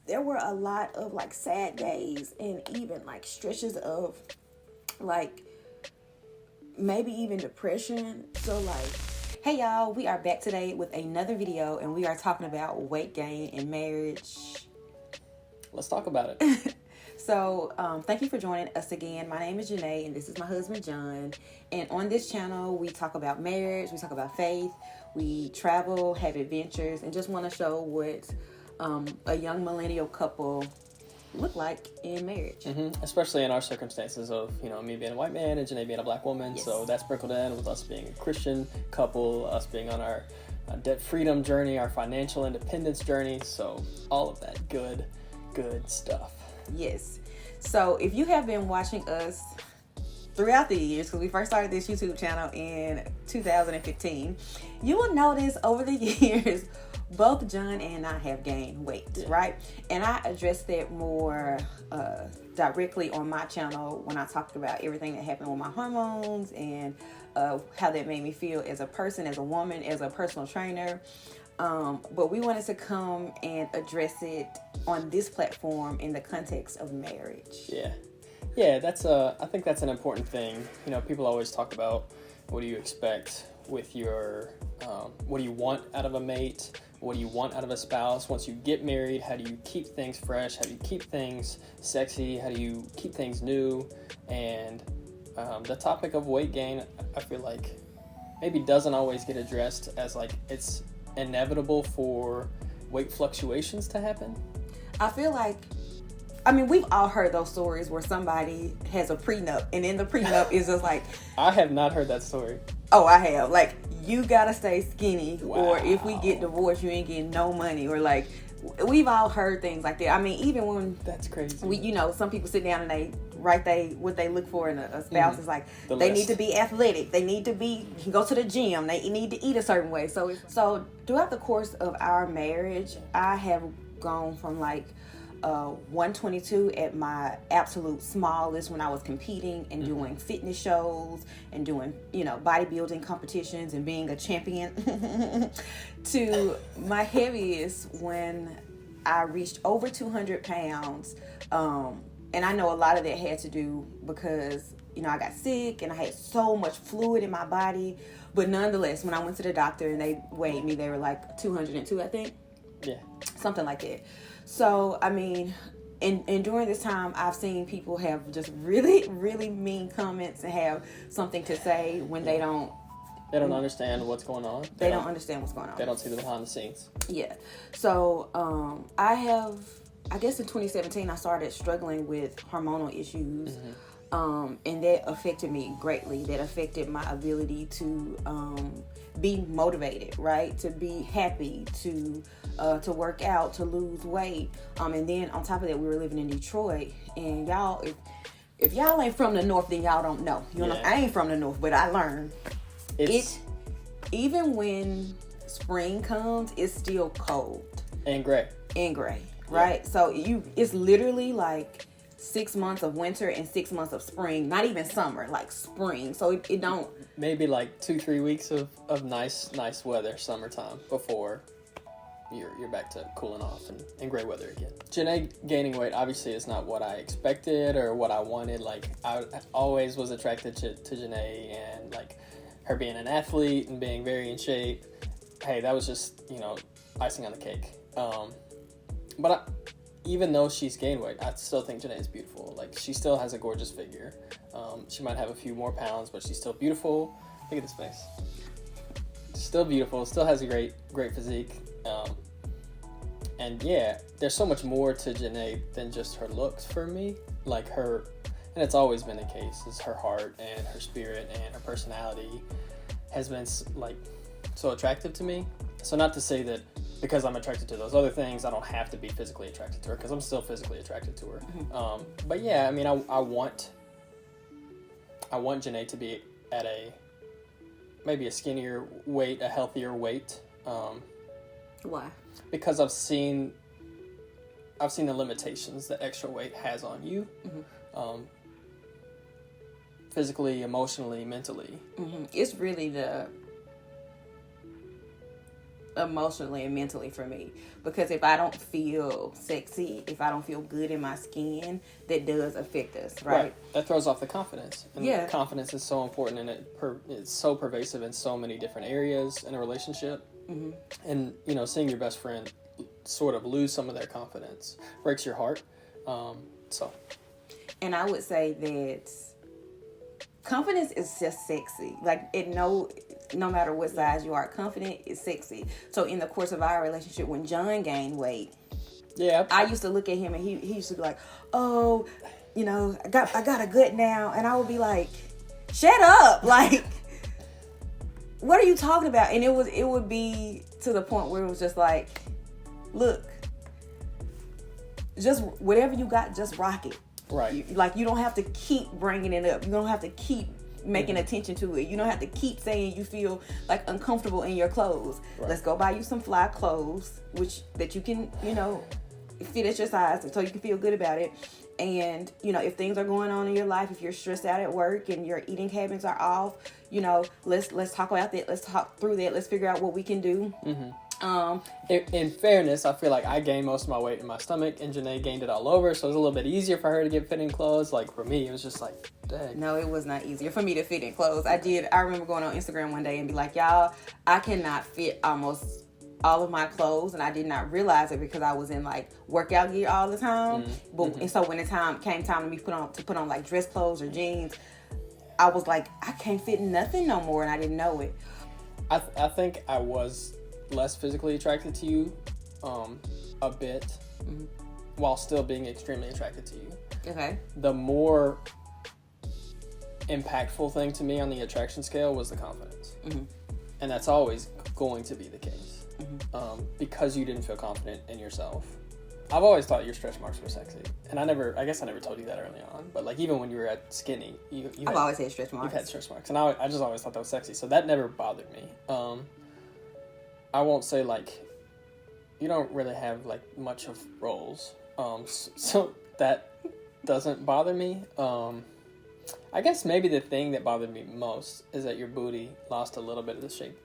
there were a lot of like sad days and even like stretches of like maybe even depression. So like, hey y'all, we are back today with another video and we are talking about weight gain in marriage. Let's talk about it. So thank you for joining us again. My name is Jená and this is my husband John. And on this channel we talk about marriage, we talk about faith, we travel, have adventures, and just want to show what a young millennial couple look like in marriage. Mm-hmm. Especially in our circumstances of, me being a white man and Jená being a black woman. Yes. So that's sprinkled in with us being a Christian couple, us being on our debt freedom journey, our financial independence journey. So all of that good stuff. Yes. So if you have been watching us throughout the years, because we first started this YouTube channel in 2015, you will notice over the years both John and I have gained weight, right? And I addressed that more directly on my channel when I talked about everything that happened with my hormones and how that made me feel as a person, as a woman, as a personal trainer. But we wanted to come and address it on this platform in the context of marriage. Yeah, I think that's an important thing. People always talk about what do you expect with your, what do you want out of a mate? What do you want out of a spouse? Once you get married, how do you keep things fresh? How do you keep things sexy? How do you keep things new? And the topic of weight gain, I feel like maybe doesn't always get addressed as like it's inevitable for weight fluctuations to happen. I feel like, we've all heard those stories where somebody has a prenup and in the prenup is just like... I have not heard that story. Oh, I have. Like, you gotta stay skinny, wow. Or if we get divorced, you ain't getting no money, or like, we've all heard things like that. Even when... That's crazy. Some people sit down and they write what they look for in a spouse. Mm-hmm. Is like, the they list. need to be athletic. They need to go to the gym. They need to eat a certain way. So throughout the course of our marriage, I have gone from like 122 at my absolute smallest when I was competing and doing fitness shows and doing bodybuilding competitions and being a champion to my heaviest when I reached over 200 pounds. And I know a lot of that had to do because I got sick and I had so much fluid in my body, but nonetheless when I went to the doctor and they weighed me, they were like 202, I think. Yeah, something like that. So, and during this time, I've seen people have just really, really mean comments and have something to say when they don't understand what's going on. They don't understand what's going on. They don't see the behind the scenes. Yeah. So, I guess in 2017, I started struggling with hormonal issues. Mm-hmm. And that affected me greatly. That affected my ability to be motivated, right? To be happy, to work out, to lose weight. And then on top of that, we were living in Detroit. And y'all, if y'all ain't from the North, then y'all don't know. I ain't from the North, but I learned. Even when spring comes, it's still cold. And gray. Right? Yeah. So it's literally like 6 months of winter and 6 months of spring, not even summer, like spring. So it don't... Maybe like 2-3 weeks of nice weather, summertime, before you're back to cooling off and gray weather again. Jená gaining weight obviously is not what I expected or what I wanted. Like, I always was attracted to Jená and like her being an athlete and being very in shape. Hey, that was just, icing on the cake. But even though she's gained weight, I still think Jená is beautiful. Like, she still has a gorgeous figure. She might have a few more pounds, but she's still beautiful. Look at this face. Still beautiful. Still has a great physique. And yeah, there's so much more to Jená than just her looks for me. Like her, and it's always been the case, is her heart and her spirit and her personality has been like so attractive to me. So not to say that because I'm attracted to those other things, I don't have to be physically attracted to her, because I'm still physically attracted to her. Mm-hmm. But yeah, I want Jená to be at maybe a skinnier weight, a healthier weight. Why? Because I've seen the limitations that extra weight has on you, physically, emotionally, mentally. Mm-hmm. It's really emotionally and mentally for me, because if I don't feel sexy, if I don't feel good in my skin, that does affect us, right? That throws off the confidence. And Yeah. confidence is so important, and it's so pervasive in so many different areas in a relationship. Mm-hmm. And, you know, seeing your best friend sort of lose some of their confidence breaks your heart. And I would say that confidence is just sexy. Like, no matter what size you are, confident is sexy. So in the course of our relationship, when John gained weight, I used to look at him and he used to be like, oh, you know, I got a gut now. And I would be like, shut up. Like, what are you talking about? And it would be to the point where it was just like, look, just whatever you got, just rock it. Right. You don't have to keep bringing it up. You don't have to keep making attention to it. You don't have to keep saying you feel like uncomfortable in your clothes. Right. Let's go buy you some fly clothes, that you can, you know, fit at your size so you can feel good about it. And, you know, if things are going on in your life, if you're stressed out at work and your eating habits are off, you know, let's talk about that. Let's talk through that. Let's figure out what we can do. Mm-hmm. In fairness, I feel like I gained most of my weight in my stomach, and Jená gained it all over, so it was a little bit easier for her to get fitting clothes. Like, for me, it was just like, dang. No, it was not easier for me to fit in clothes. I remember going on Instagram one day and be like, y'all, I cannot fit almost all of my clothes, and I did not realize it because I was in like workout gear all the time. And so when the time came to me put on like dress clothes or jeans, I was like, I can't fit in nothing no more, and I didn't know it. I think I was less physically attracted to you a bit, while still being extremely attracted to you. Okay. The more impactful thing to me on the attraction scale was the confidence. And that's always going to be the case, because you didn't feel confident in yourself. I've always thought your stretch marks were sexy, and I guess I never told you that early on, but like even when you were at skinny, I've always had stretch marks. You've had stretch marks, and I just always thought that was sexy, so that never bothered me. I won't say like you don't really have like much of rolls, so that doesn't bother me. I guess maybe the thing that bothered me most is that your booty lost a little bit of the shape.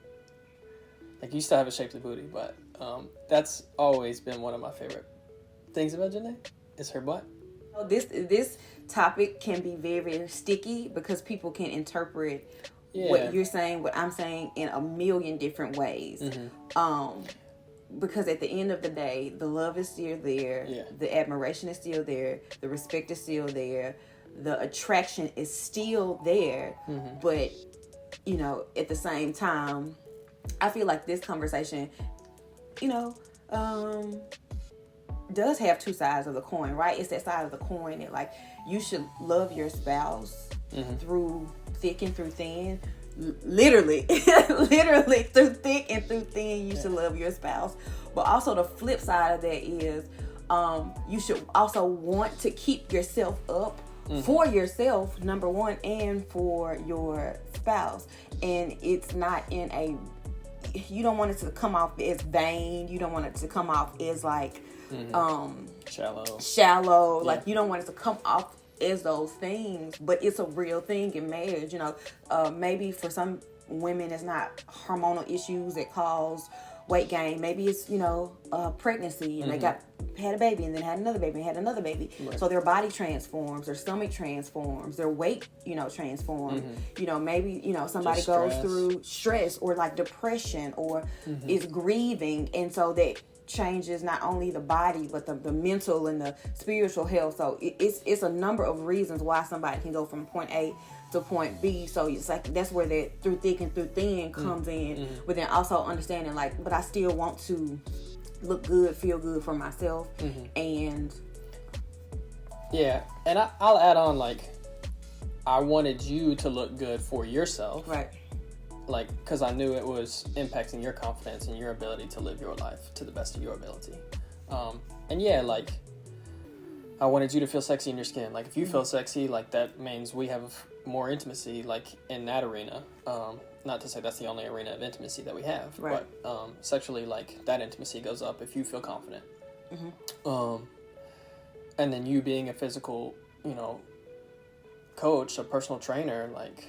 Like, you still have a shapely booty, but that's always been one of my favorite things about Jená, is her butt. This topic can be very sticky because people can interpret what you're saying, what I'm saying in a million different ways. Because at the end of the day, the love is still there, the admiration is still there, the respect is still there, the attraction is still there, but, you know, at the same time, I feel like this conversation, you know, does have two sides of the coin, right? It's that side of the coin that, like, you should love your spouse through thick and through thin. Literally through thick and through thin, you should love your spouse. But also the flip side of that is you should also want to keep yourself up for yourself, number one, and for your spouse. And it's not in a, you don't want it to come off as vain. You don't want it to come off as like shallow. Like, you don't want it to come off as those things, but it's a real thing in marriage. You know, maybe for some women it's not hormonal issues that cause weight gain. Maybe it's, you know, pregnancy, and they had a baby and then had another baby and had another baby. Right. So their body transforms, their stomach transforms, their weight, you know, transforms. You know, maybe, you know, somebody goes through stress or like depression or is grieving, and so that changes not only the body but the mental and the spiritual health. So it's a number of reasons why somebody can go from point A to point B. So it's like that's where that through thick and through thin comes in. But then also understanding, like, but I still want to look good, feel good for myself. And I'll add on, like, I wanted you to look good for yourself, right? Like, because I knew it was impacting your confidence and your ability to live your life to the best of your ability. And like, I wanted you to feel sexy in your skin. Like, if you feel sexy, like, that means we have more intimacy, like, in that arena. Not to say that's the only arena of intimacy that we have, right. But sexually, like, that intimacy goes up if you feel confident. And then you being a physical, you know, coach, a personal trainer, like,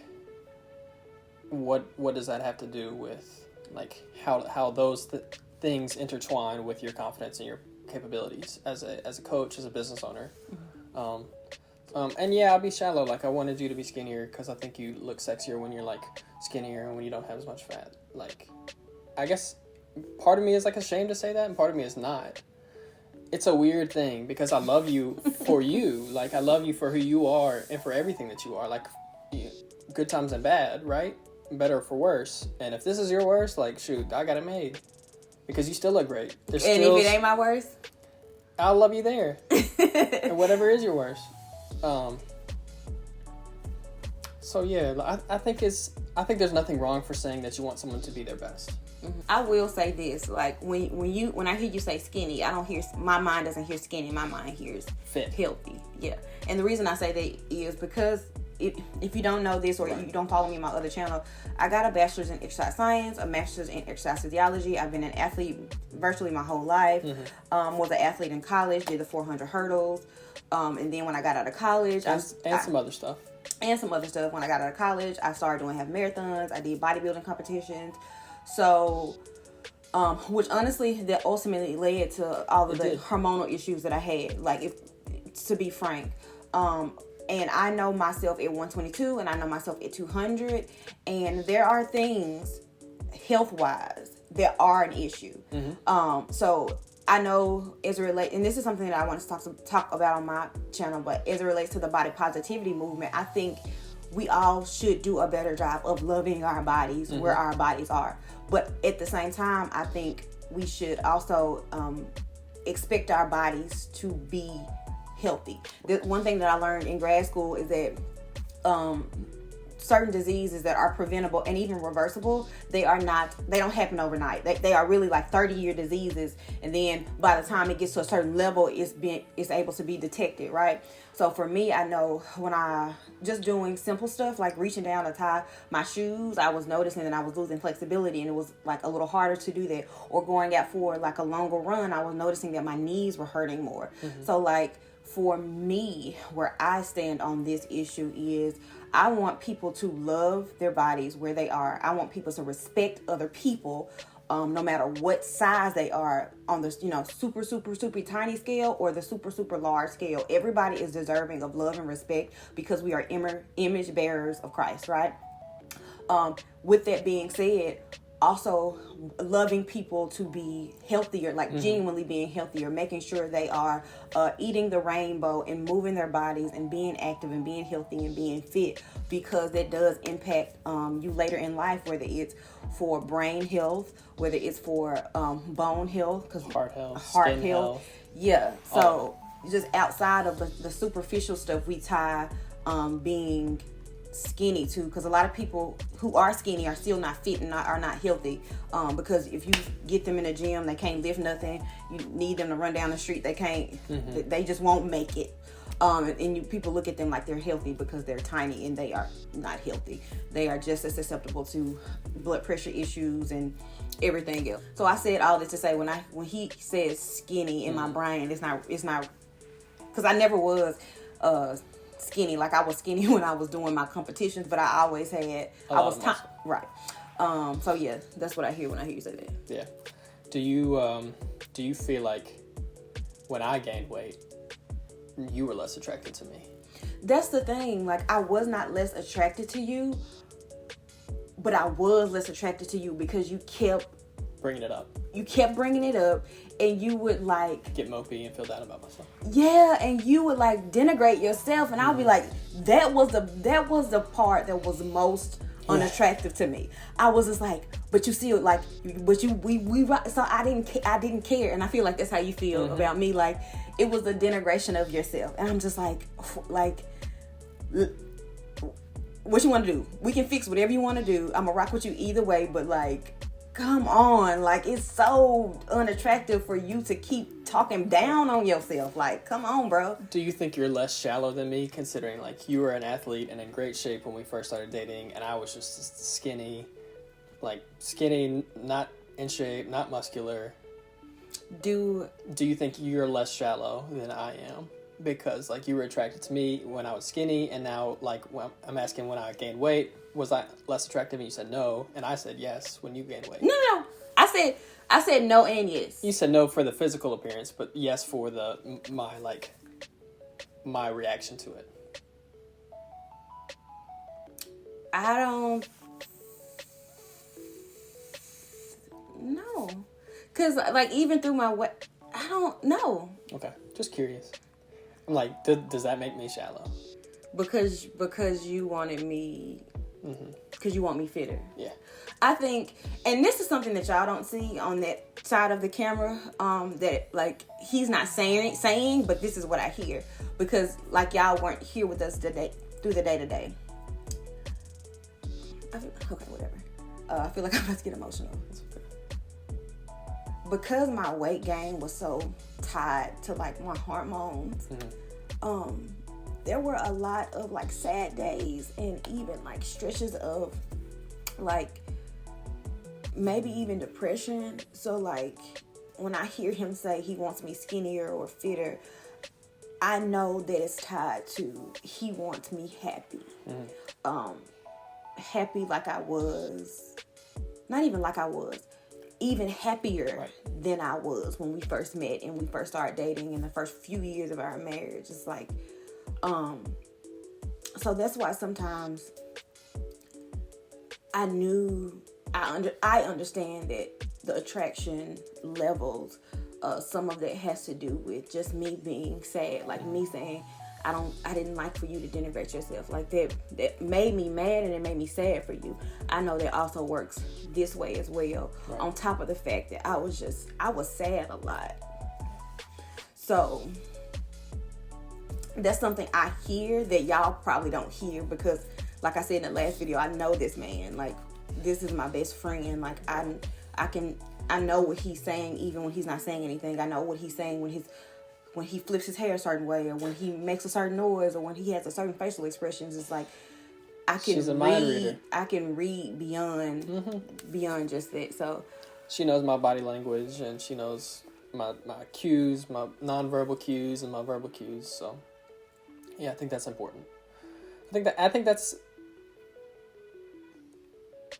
what does that have to do with like how those things intertwine with your confidence and your capabilities as a coach, as a business owner. And yeah, I'll be shallow. Like, I wanted you to be skinnier because I think you look sexier when you're like skinnier and when you don't have as much fat. Like, I guess part of me is like ashamed to say that, and part of me is not. It's a weird thing because I love you for you. Like, I love you for who you are and for everything that you are. Like, good times and bad, right? Better for worse. And if this is your worst, like, shoot, I got it made. Because you still look great. And if it ain't my worst? I'll love you there. And whatever is your worst. So yeah, I think there's nothing wrong for saying that you want someone to be their best. I will say this, like when I hear you say skinny, my mind doesn't hear skinny, my mind hears fit, healthy. Yeah. And the reason I say that is because if you don't know this or you don't follow me on my other channel, I got a bachelor's in exercise science, a master's in exercise physiology. I've been an athlete virtually my whole life. Was an athlete in college, did the 400 hurdles. And then when I got out of college, and some other stuff. And some other stuff. When I got out of college, I started doing half marathons. I did bodybuilding competitions. So, which honestly, that ultimately led to all of the hormonal issues that I had. Like, to be frank, and I know myself at 122, and I know myself at 200, and there are things health-wise that are an issue. So I know as it relates, and this is something that I want to talk about on my channel, but as it relates to the body positivity movement, I think we all should do a better job of loving our bodies where our bodies are. But at the same time, I think we should also expect our bodies to be healthy. The one thing that I learned in grad school is that certain diseases that are preventable and even reversible, they don't happen overnight. They are really like 30-year diseases, and then by the time it gets to a certain level, it's able to be detected, right? So for me, I know when I just doing simple stuff like reaching down to tie my shoes, I was noticing that I was losing flexibility, and it was like a little harder to do that. Or going out for like a longer run, I was noticing that my knees were hurting more. So like for me, where I stand on this issue is I want people to love their bodies where they are. I want people to respect other people, no matter what size they are, on the super tiny scale or the super large scale. Everybody is deserving of love and respect because we are image bearers of Christ, right? With that being said, also loving people to be healthier, like genuinely being healthier, making sure they are eating the rainbow and moving their bodies and being active and being healthy and being fit, because that does impact you later in life, whether it's for brain health, whether it's for bone health, because heart health. Yeah. So just outside of the superficial stuff, we tie being skinny too, because a lot of people who are skinny are still not fit and are not healthy, because if you get them in a gym, they can't lift nothing. You need them to run down the street, they can't. They just won't make it. And people look at them like they're healthy because they're tiny, and they are not healthy. They are just as susceptible to blood pressure issues and everything else. So I said all this to say, when he says skinny in my brain, it's not because I never was skinny. Like, I was skinny when I was doing my competitions, but I always had right. So yeah, that's what I hear when I hear you say that. Yeah. Do you feel like when I gained weight, you were less attracted to me? That's the thing. Like, I was not less attracted to you, but I was less attracted to you because you kept bringing it up. And you would like get mopey and feel bad about myself. Yeah, and you would like denigrate yourself, and I'll be like, that was the part that was most unattractive to me. I was just like, but you still like, but we so I didn't care, and I feel like that's how you feel about me. Like, it was the denigration of yourself, and I'm just like, what you want to do? We can fix whatever you want to do. I'm gonna rock with you either way, but like, come on, like, it's so unattractive for you to keep talking down on yourself. Like, come on, bro. Do you think you're less shallow than me, considering like you were an athlete and in great shape when we first started dating, and I was just skinny, not in shape, not muscular? Do you think you're less shallow than I am? because like you were attracted to me when I was skinny, and now like when I'm asking when I gained weight, was I less attractive? And you said no, and I said yes when you gained weight. No. I said no and yes. You said no for the physical appearance, but yes for my reaction to it. I don't know. Because, like, even through my weight, I don't know. Okay, just curious. I'm like, does that make me shallow? Because you wanted me, because you want me fitter. Yeah. I think, and this is something that y'all don't see on that side of the camera, that, like, he's not saying, but this is what I hear. Because, like, y'all weren't here with us today, through the day-to-day. Okay, whatever. I feel like I'm about to get emotional. Because my weight gain was so tied to, like, my hormones, there were a lot of, like, sad days and even, like, stretches of, like, maybe even depression. So, like, when I hear him say he wants me skinnier or fitter, I know that it's tied to he wants me happy. Happy like I was. Not even like I was. Even happier than I was when we first met and we first started dating in the first few years of our marriage. It's like, so that's why sometimes I understand that the attraction levels, some of that has to do with just me being sad, like me saying, I didn't like for you to denigrate yourself. Like that made me mad and it made me sad for you. I know that also works this way as well. Right. On top of the fact that I was sad a lot. So that's something I hear that y'all probably don't hear because, like I said in the last video, I know this man. Like, this is my best friend. Like, I know what he's saying even when he's not saying anything. I know what he's saying when he flips his hair a certain way, or when he makes a certain noise, or when he has a certain facial expressions. It's like She's a mind reader. I can read beyond just that. So she knows my body language, and she knows my cues, my nonverbal cues, and my verbal cues. So yeah, I think that's important. I think that's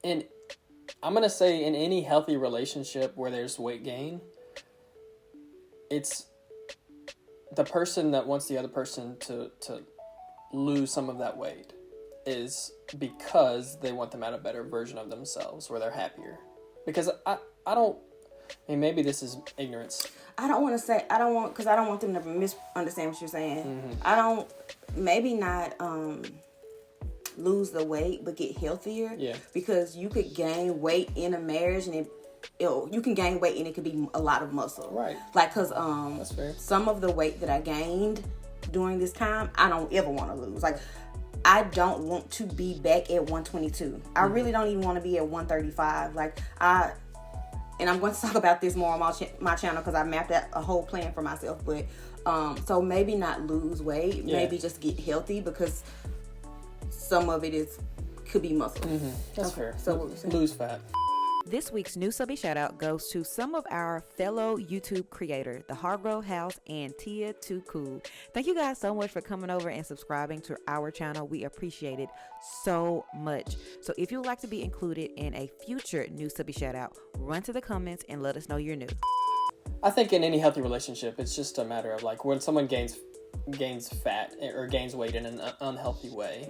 I'm gonna say in any healthy relationship where there's weight gain, it's the person that wants the other person to lose some of that weight is because they want them at a better version of themselves where they're happier. Because maybe this is ignorance. I don't want them to misunderstand what you're saying. Maybe not lose the weight, but get healthier. Yeah. Because you could gain weight in a marriage and you can gain weight and it could be a lot of muscle. Right. Like, cause that's fair. Some of the weight that I gained during this time, I don't ever want to lose. Like, I don't want to be back at 122. I really don't even want to be at 135. Like, and I'm going to talk about this more on my channel because I mapped out a whole plan for myself. But so maybe not lose weight, maybe just get healthy because some of it could be muscle. That's fair. So lose fat. This week's new Subbie Shoutout goes to some of our fellow YouTube creators, The Hargrove House and Tia Too Cool. Thank you guys so much for coming over and subscribing to our channel. We appreciate it so much. So if you would like to be included in a future new Subbie Shoutout, run to the comments and let us know you're new. I think in any healthy relationship, it's just a matter of like when someone gains fat or gains weight in an unhealthy way,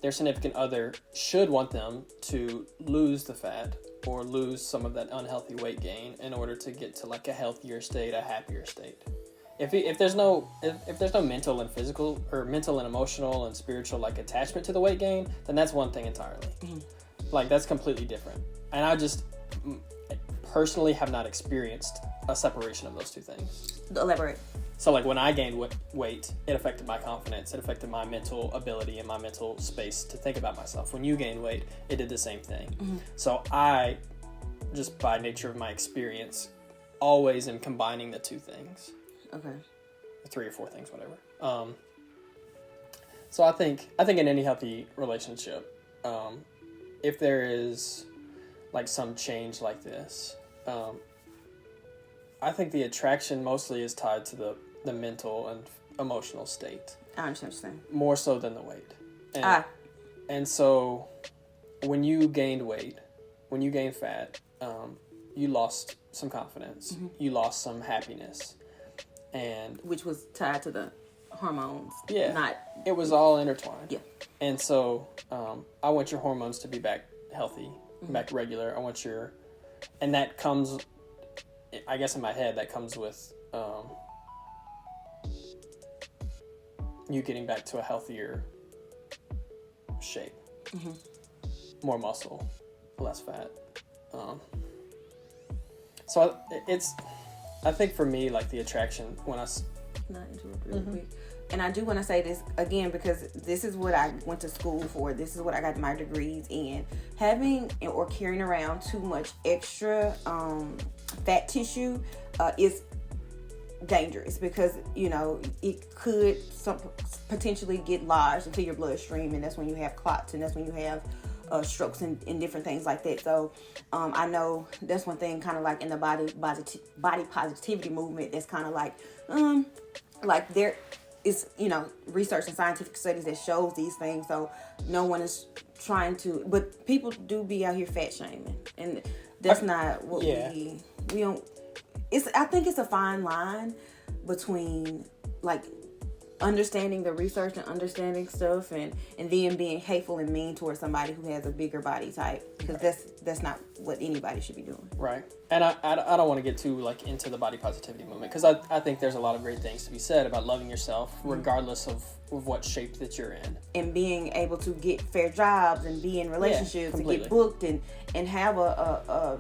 their significant other should want them to lose the fat or lose some of that unhealthy weight gain in order to get to like a healthier state, a happier state. If there's no mental and physical or mental and emotional and spiritual like attachment to the weight gain, then that's one thing entirely. Like, that's completely different. And I just personally have not experienced a separation of those two things. Elaborate. So, like, when I gained weight, it affected my confidence. It affected my mental ability and my mental space to think about myself. When you gain weight, it did the same thing. So I, just by nature of my experience, always am combining the two things. Okay. 3 or 4 things, whatever. So I think in any healthy relationship, if there is, like, some change like this, I think the attraction mostly is tied to the mental emotional state. I understand what you're saying. More so than the weight. And so when you gained weight, when you gained fat, you lost some confidence. Mm-hmm. You lost some happiness. And which was tied to the hormones. Yeah. It was all intertwined. Yeah. And so I want your hormones to be back healthy, mm-hmm. back regular. I want and that comes, I guess in my head, that comes with you getting back to a healthier shape. Mm-hmm. More muscle, less fat. So I think for me, like the attraction when I... Not interrupt real quick. And I do want to say this again because this is what I went to school for. This is what I got my degrees in. Having or carrying around too much extra fat tissue is dangerous because, you know, it could potentially get lodged into your bloodstream, and that's when you have clots, and that's when you have strokes and different things like that. So I know that's one thing kind of like in the body positivity movement that's kind of like there is, you know, research and scientific studies that shows these things. So no one is trying to, but people do be out here fat shaming, and that's not what we don't. I think it's a fine line between like understanding the research and understanding stuff and then being hateful and mean towards somebody who has a bigger body type, because that's not what anybody should be doing. Right. And I don't want to get too like into the body positivity movement, because I think there's a lot of great things to be said about loving yourself regardless of what shape that you're in, and being able to get fair jobs and be in relationships and get booked and have a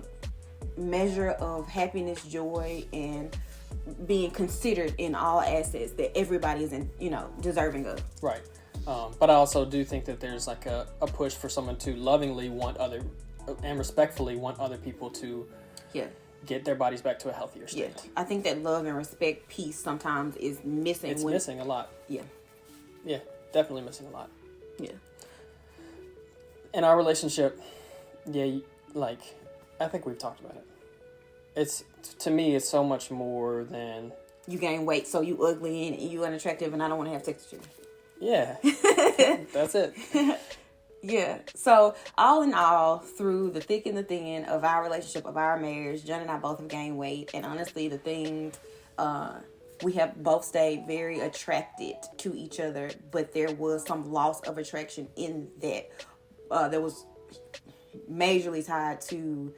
measure of happiness, joy, and being considered in all assets that everybody is, deserving of. Right. But I also do think that there's like a push for someone to lovingly and respectfully want other people to get their bodies back to a healthier state. Yeah. I think that love and respect piece sometimes is missing. It's missing a lot. Yeah. Yeah, definitely missing a lot. Yeah. In our relationship, I think we've talked about it. To me, it's so much more than... You gain weight, so you ugly and you unattractive, and I don't want to have sex with you. Yeah. That's it. Yeah. So, all in all, through the thick and the thin of our relationship, of our marriage, John and I both have gained weight. And honestly, the things... we have both stayed very attracted to each other, but there was some loss of attraction in that. There was majorly tied to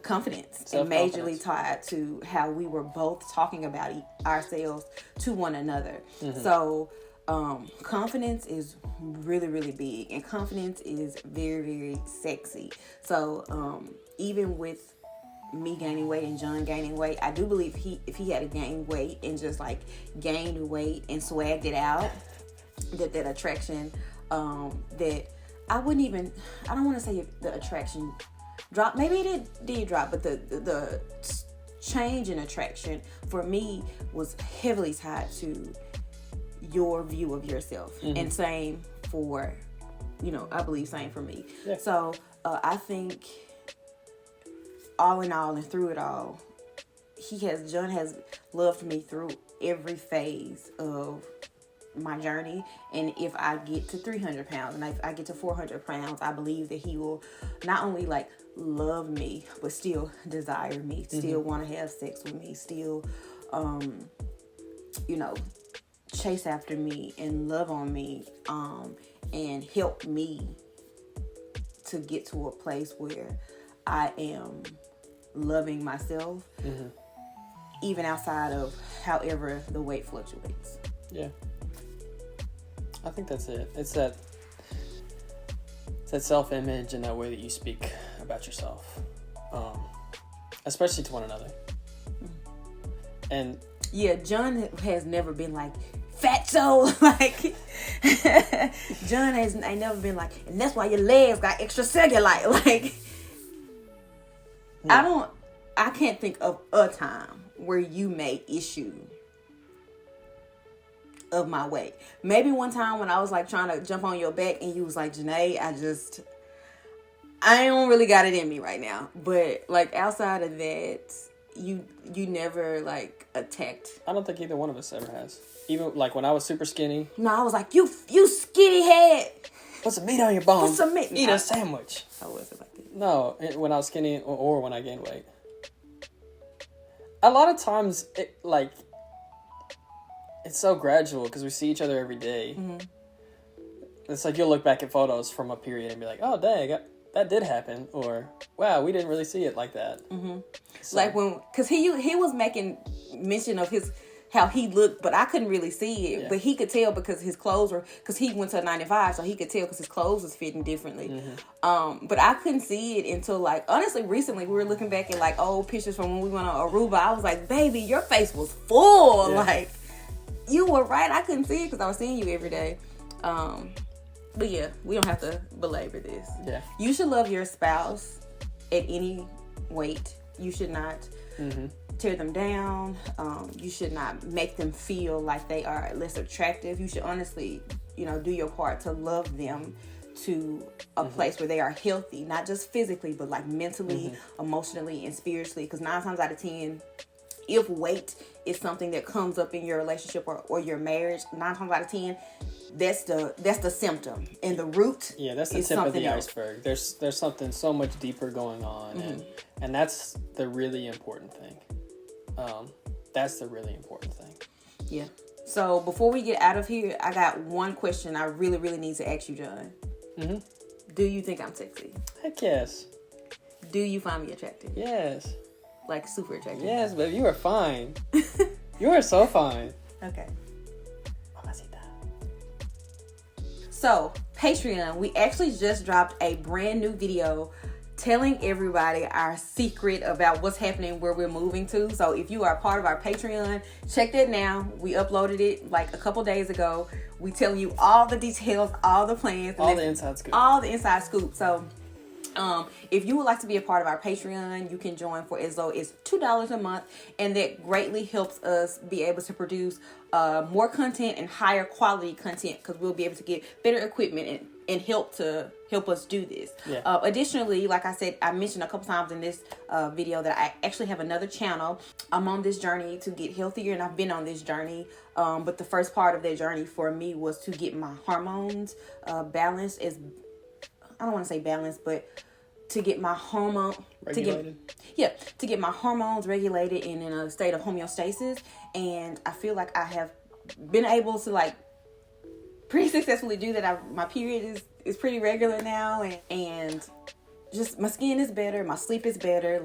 confidence and majorly tied to how we were both talking about ourselves to one another. Mm-hmm. So confidence is really, really big, and confidence is very, very sexy. So even with me gaining weight and John gaining weight, I do believe if he had to gain weight and just like gained weight and swagged it out, that attraction, that I don't want to say the attraction dropped. Maybe it did drop, but the change in attraction for me was heavily tied to your view of yourself. Mm-hmm. And same for, I believe same for me. Yeah. So I think all in all and through it all, John has loved me through every phase of my journey. And if I get to 300 pounds and if I get to 400 pounds, I believe that he will not only like love me, but still desire me, still want to have sex with me, still, chase after me and love on me, and help me to get to a place where I am loving myself, even outside of however the weight fluctuates. Yeah. I think that's it. It's that self-image and that way that you speak about yourself, especially to one another. And yeah, John has never been like fatso, like John ain't never been like, and that's why your legs got extra cellulite. Like, I can't think of a time where you made issue of my weight. Maybe one time when I was like trying to jump on your back and you was like, Jená, I don't really got it in me right now. But like outside of that, you never like attacked. I don't think either one of us ever has. Even like when I was super skinny. No, I was like, you skinny head. Put some meat on your bones. Put some meat. Eat a sandwich. I wasn't like that. No, when I was skinny or when I gained weight. A lot of times, it's so gradual because we see each other every day. Mm-hmm. It's like you'll look back at photos from a period and be like, oh, dang, that did happen. Or, wow, we didn't really see it like that. Mm-hmm. So, like because he was making mention of how he looked, but I couldn't really see it. Yeah. But he could tell because his clothes were, because he went to a 95, so he could tell because his clothes was fitting differently. Mm-hmm. But I couldn't see it until, like, honestly, recently we were looking back at, like, old pictures from when we went on Aruba. I was like, baby, your face was full. Yeah. Like, you were right. I couldn't see it because I was seeing you every day. But yeah, we don't have to belabor this. Yeah. You should love your spouse at any weight. You should not tear them down. You should not make them feel like they are less attractive. You should honestly, do your part to love them to a place where they are healthy, not just physically, but like mentally, emotionally, and spiritually. Because 9 times out of 10, if weight is something that comes up in your relationship or your marriage, 9 times out of 10, that's the symptom, and the root. Yeah, that's the tip of the iceberg. There's something so much deeper going on, and that's the really important thing. That's the really important thing. Yeah. So before we get out of here, I got one question I really, really need to ask you, John. Mm-hmm. Do you think I'm sexy? Heck yes. Do you find me attractive? Yes. Like super attractive? Yes, babe. You are fine. You are so fine. Okay. So, Patreon, we actually just dropped a brand new video telling everybody our secret about what's happening where we're moving to. So if you are a part of our Patreon, check that now. We uploaded it like a couple days ago. We telling you all the details, all the plans. All the inside scoop. All the inside scoop. So if you would like to be a part of our Patreon, you can join for as low as $2 a month, and that greatly helps us be able to produce more content and higher quality content, because we'll be able to get better equipment and help us do this. Yeah. Additionally, like I said, I mentioned a couple times in this video that I actually have another channel. I'm on this journey to get healthier, and I've been on this journey. But the first part of that journey for me was to get my hormones balanced. I don't want to say balanced, but to get my regulated. To get my hormones regulated and in a state of homeostasis. And I feel like I have been able to pretty successfully do that. My period is pretty regular now, and just my skin is better, my sleep is better.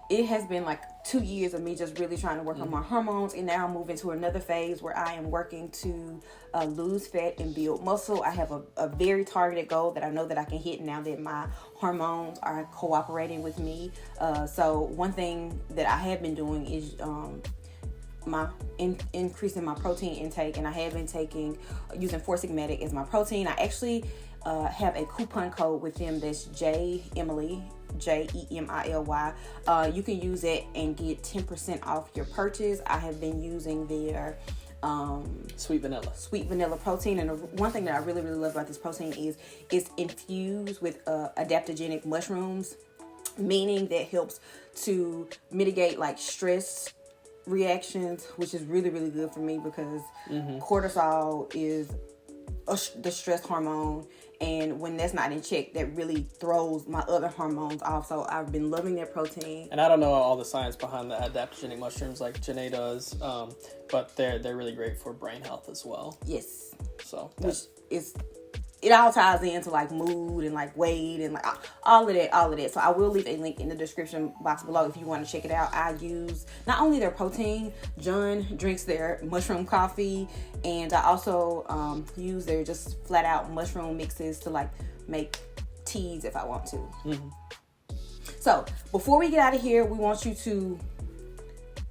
It has been 2 years of me just really trying to work on my hormones, and now I'm moving to another phase where I am working to lose fat and build muscle. I have a very targeted goal that I know that I can hit now that my hormones are cooperating with me. So one thing that I have been doing is increasing my protein intake, and I have been using Four Sigmatic as my protein. I actually have a coupon code with them that's JEMILY. You can use it and get 10% off your purchase. I have been using their sweet vanilla protein, and one thing that I really, really love about this protein is it's infused with adaptogenic mushrooms, meaning that helps to mitigate stress reactions, which is really, really good for me, because cortisol is the stress hormone, and when that's not in check, that really throws my other hormones off. So I've been loving that protein. And I don't know all the science behind the adaptogenic mushrooms like Jená does, but they're really great for brain health as well. Yes. So it all ties into mood and weight and all of that. So I will leave a link in the description box below if you want to check it out. I use not only their protein, John drinks their mushroom coffee, and I also use their just flat out mushroom mixes to make teas if I want to. Mm-hmm. So before we get out of here, we want you to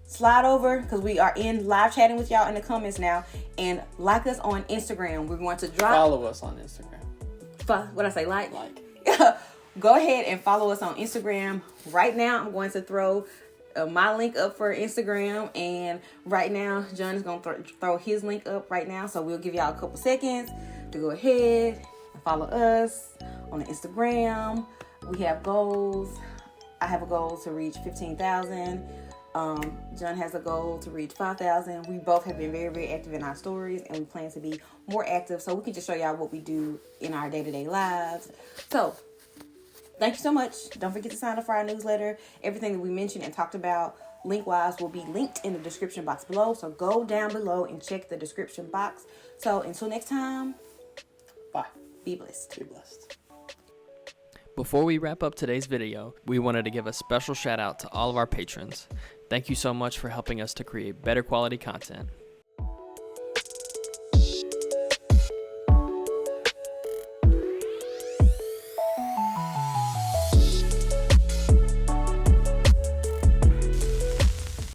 slide over, because we are in live chatting with y'all in the comments now, and like us on Instagram. We're going to follow us on Instagram. What I say, like. Go ahead and follow us on Instagram. Right now, I'm going to throw my link up for Instagram, and right now, John is going to throw his link up right now. So we'll give y'all a couple seconds to go ahead and follow us on the Instagram. We have goals. I have a goal to reach 15,000. John has a goal to reach 5,000. We both have been very, very active in our stories, and we plan to be more active so we can just show y'all what we do in our day-to-day lives. So, thank you so much. Don't forget to sign up for our newsletter. Everything that we mentioned and talked about link-wise will be linked in the description box below. So, go down below and check the description box. So, until next time, Bye. be blessed. Be blessed. Before we wrap up today's video, we wanted to give a special shout out to all of our patrons. Thank you so much for helping us to create better quality content.